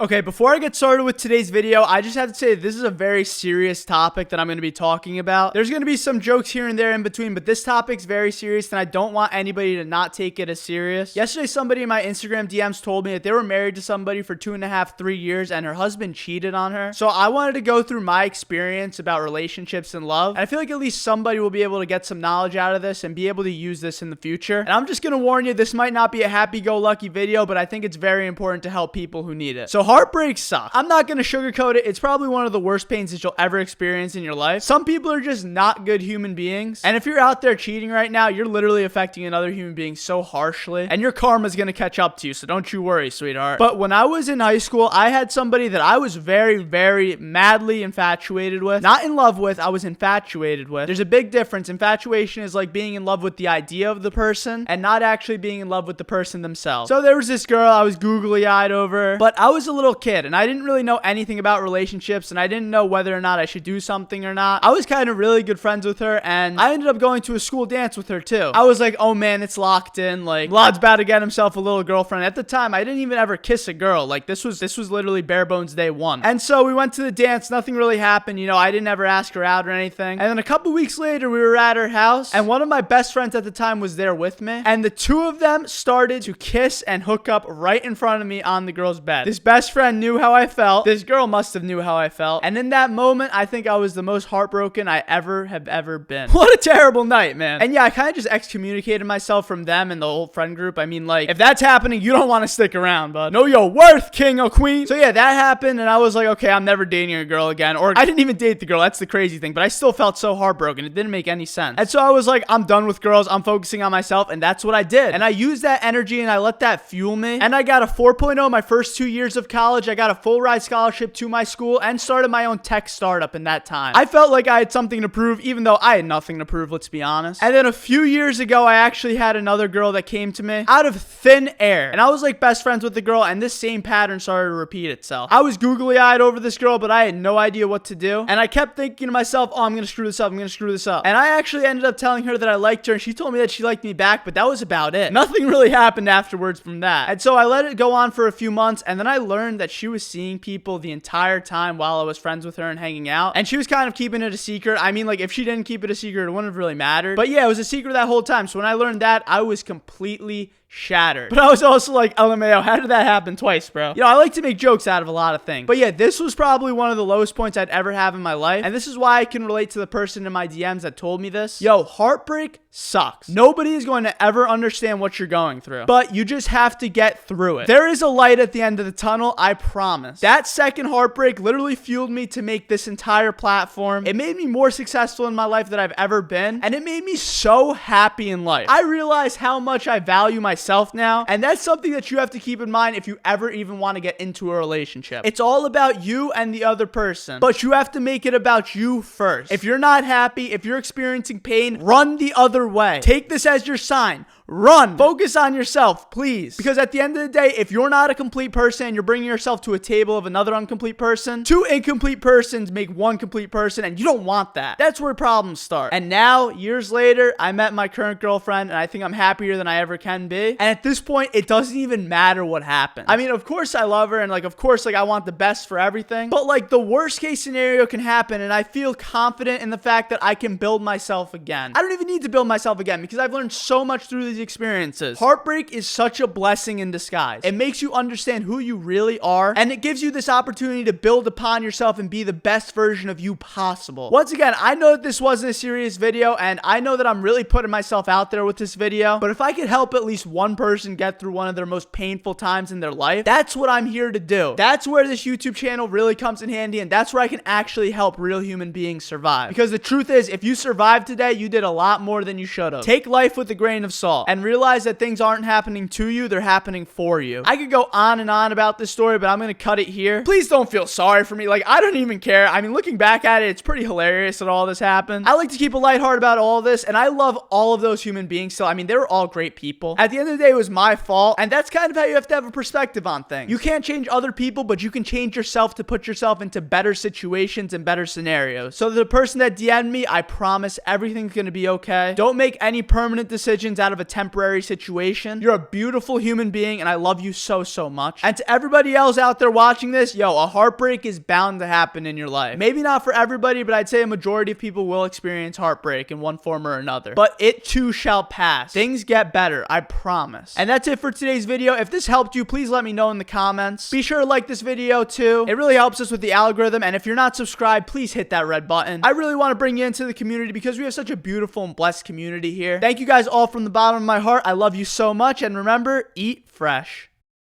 Okay, before I get started with today's video, I just have to say this is a very serious topic that I'm going to be talking about. There's going to be some jokes here and there in between, but this topic's very serious and I don't want anybody to not take it as serious. Yesterday, somebody in my Instagram DMs told me that they were married to somebody for 2.5, 3 years and her husband cheated on her. So I wanted to go through my experience about relationships and love. And I feel like at least somebody will be able to get some knowledge out of this and be able to use this in the future. And I'm just going to warn you, this might not be a happy-go-lucky video, but I think it's very important to help people who need it. So heartbreaks suck. I'm not going to sugarcoat it. It's probably one of the worst pains that you'll ever experience in your life. Some people are just not good human beings. And if you're out there cheating right now, you're literally affecting another human being so harshly. And your karma's going to catch up to you. So don't you worry, sweetheart. But when I was in high school, I had somebody that I was very, very madly infatuated with. Not in love with, I was infatuated with. There's a big difference. Infatuation is like being in love with the idea of the person and not actually being in love with the person themselves. So there was this girl I was googly-eyed over, but I was a little kid and I didn't really know anything about relationships and I didn't know whether or not I should do something or not. I was kind of really good friends with her and I ended up going to a school dance with her too. I was like, oh man, it's locked in. Like, Milad's about to get himself a little girlfriend. At the time, I didn't even ever kiss a girl. Like, this was literally bare bones day one. And so we went to the dance. Nothing really happened. You know, I didn't ever ask her out or anything. And then a couple weeks later, we were at her house and one of my best friends at the time was there with me. And the two of them started to kiss and hook up right in front of me on the girl's bed. This best friend knew how I felt. This girl must have knew how I felt. And in that moment, I think I was the most heartbroken I have ever been. What a terrible night, man. And yeah, I kind of just excommunicated myself from them and the whole friend group. I mean, like, if that's happening, you don't want to stick around, bud. Know your worth, king or queen. So yeah, that happened. And I was like, okay, I'm never dating a girl again. Or I didn't even date the girl. That's the crazy thing. But I still felt so heartbroken. It didn't make any sense. And so I was like, I'm done with girls. I'm focusing on myself. And that's what I did. And I used that energy and I let that fuel me. And I got a 4.0 my first 2 years of college. I got a full ride scholarship to my school and started my own tech startup in that time. I felt like I had something to prove, even though I had nothing to prove, let's be honest. And then a few years ago, I actually had another girl that came to me out of thin air. And I was like best friends with the girl, and this same pattern started to repeat itself. I was googly-eyed over this girl, but I had no idea what to do. And I kept thinking to myself, oh, I'm going to screw this up. I'm going to screw this up. And I actually ended up telling her that I liked her, and she told me that she liked me back, but that was about it. Nothing really happened afterwards from that. And so I let it go on for a few months, and then I learned that she was seeing people the entire time while I was friends with her and hanging out. And she was kind of keeping it a secret. I mean, like, if she didn't keep it a secret, it wouldn't have really mattered. But yeah, it was a secret that whole time. So when I learned that, I was completely shattered. But I was also like, LMAO, how did that happen twice, bro? You know, I like to make jokes out of a lot of things. But yeah, this was probably one of the lowest points I'd ever have in my life. And this is why I can relate to the person in my DMs that told me this. Yo, heartbreak sucks. Nobody is going to ever understand what you're going through. But you just have to get through it. There is a light at the end of the tunnel, I promise. That second heartbreak literally fueled me to make this entire platform. It made me more successful in my life than I've ever been. And it made me so happy in life. I realize how much I value myself now, and that's something that you have to keep in mind if you ever even want to get into a relationship. It's all about you and the other person, but you have to make it about you first. If you're not happy, if you're experiencing pain, run the other way. Take this as your sign. Run. Focus on yourself, please. Because at the end of the day, if you're not a complete person and you're bringing yourself to a table of another incomplete person, two incomplete persons make one complete person, and you don't want that. That's where problems start. And now, years later, I met my current girlfriend, and I think I'm happier than I ever can be. And at this point, it doesn't even matter what happened. I mean, of course I love her, and like, of course, like, I want the best for everything. But like, the worst case scenario can happen, and I feel confident in the fact that I can build myself again. I don't even need to build myself again because I've learned so much through these experiences. Heartbreak is such a blessing in disguise. It makes you understand who you really are, and it gives you this opportunity to build upon yourself and be the best version of you possible. Once again, I know that this wasn't a serious video, and I know that I'm really putting myself out there with this video, but if I could help at least one person get through one of their most painful times in their life, that's what I'm here to do. That's where this YouTube channel really comes in handy, and that's where I can actually help real human beings survive. Because the truth is, if you survived today, you did a lot more than you should have. Take life with a grain of salt, and realize that things aren't happening to you, they're happening for you. I could go on and on about this story, but I'm gonna cut it here. Please don't feel sorry for me. Like, I don't even care. I mean, looking back at it, it's pretty hilarious that all this happened. I like to keep a light heart about all of this, and I love all of those human beings still. I mean, they were all great people. At the end of the day, it was my fault, and that's kind of how you have to have a perspective on things. You can't change other people, but you can change yourself to put yourself into better situations and better scenarios. So the person that DM'd me, I promise everything's gonna be okay. Don't make any permanent decisions out of a temporary situation. You're a beautiful human being, and I love you so, so much. And to everybody else out there watching this, yo, a heartbreak is bound to happen in your life. Maybe not for everybody, but I'd say a majority of people will experience heartbreak in one form or another. But it too shall pass. Things get better, I promise. And that's it for today's video. If this helped you, please let me know in the comments. Be sure to like this video too. It really helps us with the algorithm. And if you're not subscribed, please hit that red button. I really want to bring you into the community because we have such a beautiful and blessed community here. Thank you guys all from the bottom of my heart. I love you so much. And remember, eat fresh.